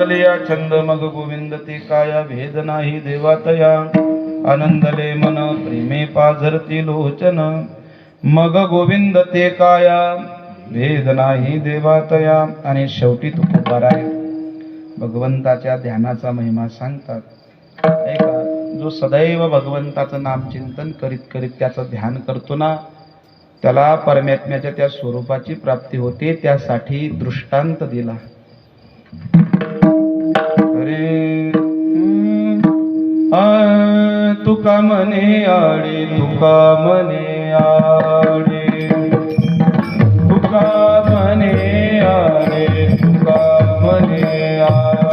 आनंदलिया छंद मग गोविंद ते काया भेद नाही देवातया आनंदले मन प्रेमे पाझरती लोचन मग गोविंद ते काया भेद नाही देवातया. आणि शेवटी तुकोबाराय भगवंताच्या ध्यानाचा महिमा सांगतात. ऐका, जो सदैव भगवंताचं नामचिंतन करीत करीत त्याचं ध्यान करतो ना, त्याला परमात्म्याच्या त्या स्वरूपाची प्राप्ती होते. त्यासाठी दृष्टांत दिला. अरे तुका म्हणे आडे तुका म्हणे आडे तुका म्हणे आडे तुका म्हणे आडे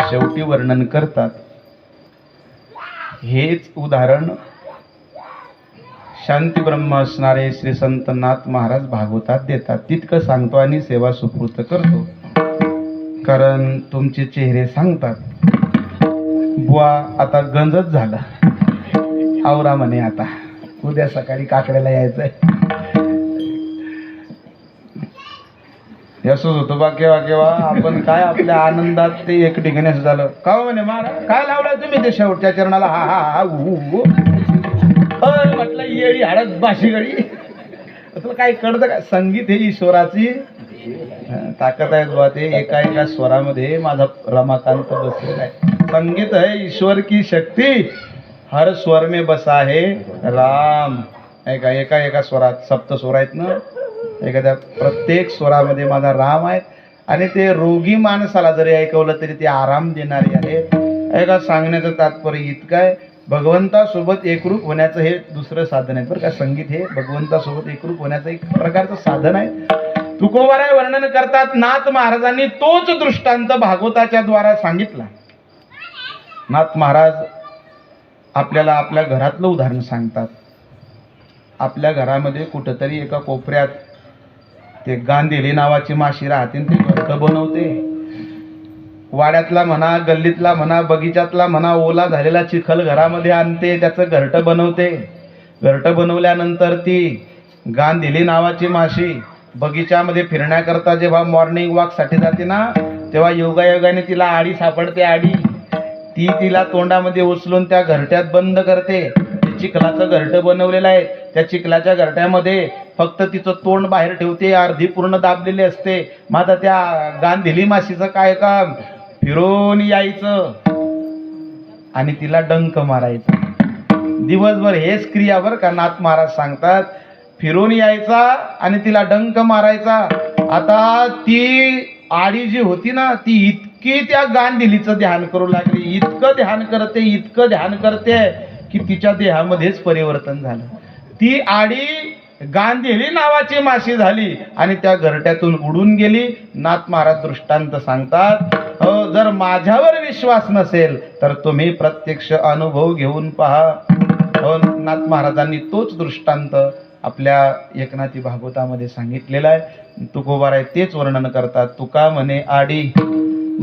शेवटी वर्णन करतात. हेच उदाहरण शांती ब्रह्म असणारे श्री संत नाथ महाराज भागवतात देतात. तितकं सांगतो आणि सेवा सुपूर्त करतो. कारण तुमचे चेहरे सांगतात, बुवा आता गंजच झाला, आवरा म्हणे, आता उद्या सकाळी काकड्याला यायचंय. असंच होतं बा. केव्हा केव्हा आपण काय आपल्या आनंदात ते एक ठिकाणी असं झालं का म्हणे, महाराज काय लावलाय तुम्ही ते शेवटच्या चरणाला, हा हा हा म्हटलं येडी हाडत बाशी गडी. तुला काय कळतं का? संगीत हे ईश्वराची ताकद आहे बुवा. ते एका एका स्वरामध्ये माझा रमाकांत बसलेला आहे. संगीत है ईश्वर की शक्ती, हर स्वर में बसा है राम. एका एका एका स्वरात सप्त स्वर आहेत ना, एखाद्या प्रत्येक स्वरामध्ये माझा राम आहे. आणि ते रोगी माणसाला जरी ऐकवलं तरी ते आराम देणारे आहेत. एका सांगण्याचं तात्पर्य इतकं आहे, भगवंतासोबत एकरूप होण्याचं हे दुसरं साधन आहे बरं का. संगीत हे भगवंतासोबत एकरूप होण्याचं एक प्रकारचं साधन आहे. तुकोबाराय वर्णन करतात, नाथ महाराजांनी तोच दृष्टांत भागवताच्या द्वारा सांगितला. नाथ महाराज आपल्याला आपल्या घरातलं उदाहरण सांगतात. आपल्या घरामध्ये कुठंतरी एका कोपऱ्यात ते गांधेली नावाची माशी राहते, ते घरटं बनवते. वाड्यातला म्हणा, गल्लीतला म्हणा, बगीचातला म्हणा, ओला झालेला चिखल घरामध्ये आणते, त्याचं घरटं बनवते. घरटं बनवल्यानंतर ती गांधेली नावाची माशी बगीच्यामध्ये फिरण्याकरता जेव्हा मॉर्निंग वॉकसाठी जाते ना, तेव्हा योगायोगाने तिला आडी सापडते. आडी ती तिला तोंडामध्ये उचलून त्या घरट्यात बंद करते. चिखलाचं घरटं बनवलेलं आहे. त्या चिखलाच्या घरट्यामध्ये फक्त तिचं तोंड बाहेर ठेवते, अर्धी पूर्ण दाबलेली असते. मग आता त्या गांधेली माशीचं काय काम, फिरून यायचं आणि तिला डंक मारायचं. दिवसभर हेच क्रिया बरं का. नाथ महाराज सांगतात, फिरून यायचा आणि तिला डंक मारायचा. आता ती आडी जी होती ना, ती इतकी त्या गांधेलीचं ध्यान करू लागली, इतकं ध्यान करते, इतकं ध्यान करते की तिच्या देहामध्येच परिवर्तन झालं. ती आडी गांधेली नावाची माशी झाली आणि त्या घरट्यातून उडून गेली. नाथ महाराज दृष्टांत सांगतात, जर माझ्यावर विश्वास नसेल तर तुम्ही प्रत्यक्ष अनुभव घेऊन पहा. नाथ महाराजांनी तोच दृष्टांत आपल्या एकनाथी भागवतामध्ये सांगितलेला आहे. तुकोबाराय तेच वर्णन करतात. तुका म्हणे आडी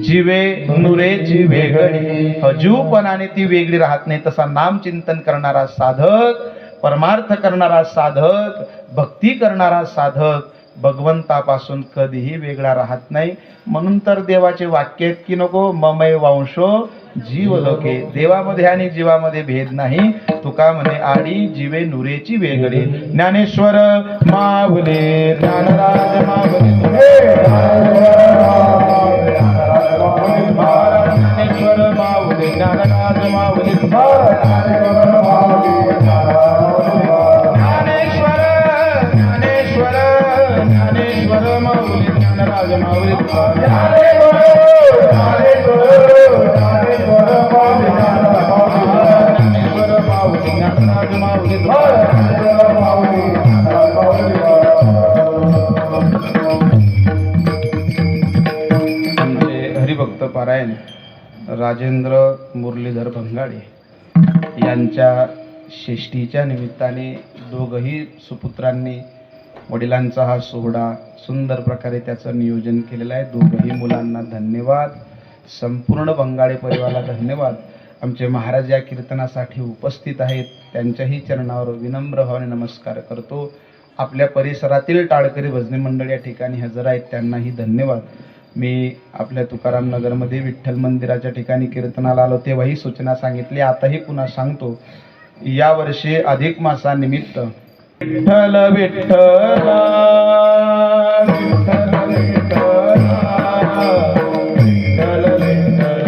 जीवे नुरेची वेगळी, जीवपणाने ती वेगळी राहत नाही. तसा नामचिंतन करणारा साधक, परमार्थ करणारा साधक, भक्ती करणारा साधक भगवंतापासून कधीही वेगळा राहत नाही. म्हणून तर देवाचे वाक्य आहेत की नको ममय वंशो जीव लोके, देवामध्ये आणि जीवामध्ये भेद नाही. तुका म्हणे आडी जीवे नुरेची वेगळी. ज्ञानेश्वर माऊली ज्ञानराज माऊली, ज्ञानेश्वर माऊली ज्ञानराज माऊली, ज्ञानेश्वर ज्ञानेश्वर ज्ञानेश्वर माऊली ज्ञानराज माऊली, हरिभक्त पारायण राजेंद्र मुरलीधर भंगाडे यांच्या षष्टीच्या निमित्ताने दोघही सुपुत्रांनी वडिलांचा हा सोहळा सुंदर प्रकारे त्याचं नियोजन केलेलं आहे. दोघही मुलांना धन्यवाद. संपूर्ण बंगाळे परिवाराला धन्यवाद. आमचे महाराज या कीर्तनासाठी उपस्थित आहेत, त्यांच्याही चरणावर विनम्र भावाने नमस्कार करतो. आपल्या परिसरातील टाळकरी भजनी मंडळ या ठिकाणी हजर आहेत, त्यांनाही धन्यवाद. मी आपल्या तुकाराम नगरमध्ये विठ्ठल मंदिराच्या ठिकाणी कीर्तनाला आलो तेव्हाही सूचना सांगितली, आताही पुन्हा सांगतो. यावर्षी अधिक मासानिमित्त विठ्ठल विठ्ठला विठ्ठल विठ्ठला विठ्ठल विठ्ठल विठ्ठल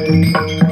जय